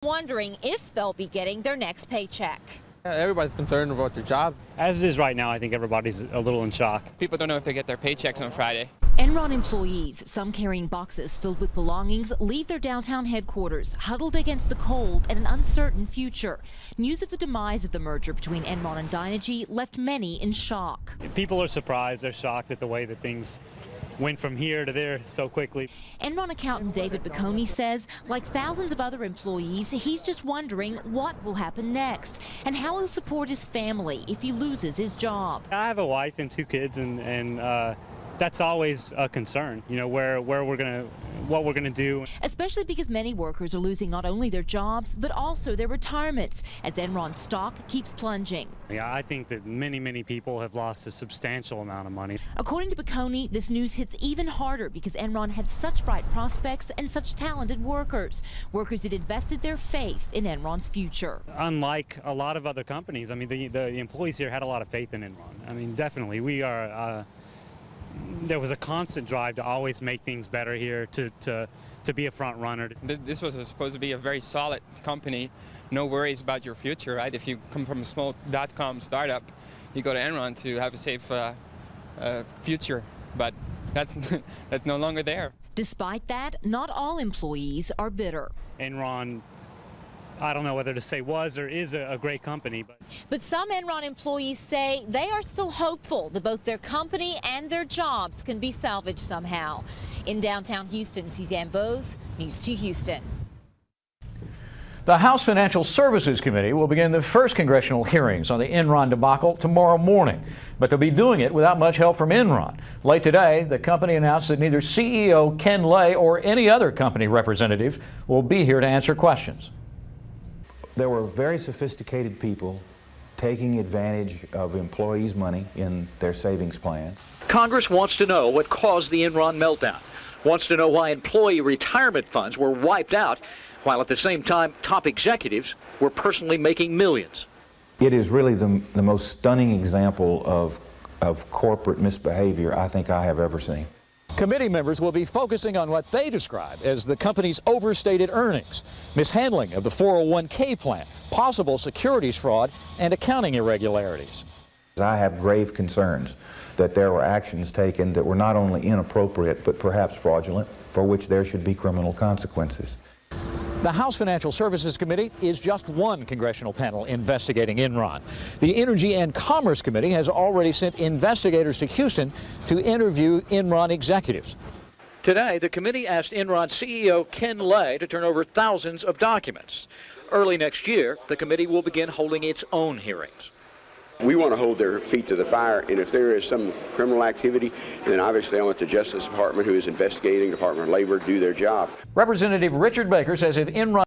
wondering if they'll be getting their next paycheck. Everybody's concerned about their job. As it is right now, I think everybody's a little in shock. People don't know if they get their paychecks on Friday. Enron employees, some carrying boxes filled with belongings, leave their downtown headquarters, huddled against the cold and an uncertain future. News of the demise of the merger between Enron and Dynegy left many in shock. People are surprised, they're shocked at the way that things went from here to there so quickly. Enron accountant David Bocconi says, like thousands of other employees, he's just wondering what will happen next and how he'll support his family if he loses his job. I have a wife and 2 kids, and that's always a concern, you know, what we're gonna do. Especially because many workers are losing not only their jobs, but also their retirements as Enron stock keeps plunging. Yeah, I think that many people have lost a substantial amount of money. According to Bocconi, this news hits even harder because Enron had such bright prospects and such talented workers. Workers that invested their faith in Enron's future. Unlike a lot of other companies, I mean, the employees here had a lot of faith in Enron. I mean, definitely, we are. There was a constant drive to always make things better here, to be a front runner. This was supposed to be a very solid company, no worries about your future, right? If you come from a small .com startup, you go to Enron to have a safe future, but that's no longer there. Despite that, not all employees are bitter. Enron, I don't know whether to say was or is a great company. But some Enron employees say they are still hopeful that both their company and their jobs can be salvaged somehow. In downtown Houston, Suzanne Bose, News 2 Houston. The House Financial Services Committee will begin the first congressional hearings on the Enron debacle tomorrow morning, but they'll be doing it without much help from Enron. Late today, the company announced that neither CEO Ken Lay or any other company representative will be here to answer questions. There were very sophisticated people taking advantage of employees' money in their savings plan. Congress wants to know what caused the Enron meltdown, wants to know why employee retirement funds were wiped out, while at the same time top executives were personally making millions. It is really the most stunning example of corporate misbehavior I think I have ever seen. Committee members will be focusing on what they describe as the company's overstated earnings, mishandling of the 401k plan, possible securities fraud, and accounting irregularities. I have grave concerns that there were actions taken that were not only inappropriate but perhaps fraudulent, for which there should be criminal consequences. The House Financial Services Committee is just one congressional panel investigating Enron. The Energy and Commerce Committee has already sent investigators to Houston to interview Enron executives. Today, the committee asked Enron CEO Ken Lay to turn over thousands of documents. Early next year, the committee will begin holding its own hearings. We want to hold their feet to the fire, and if there is some criminal activity, then obviously I want the Justice Department, who is investigating, Department of Labor, do their job. Representative Richard Baker says if Enron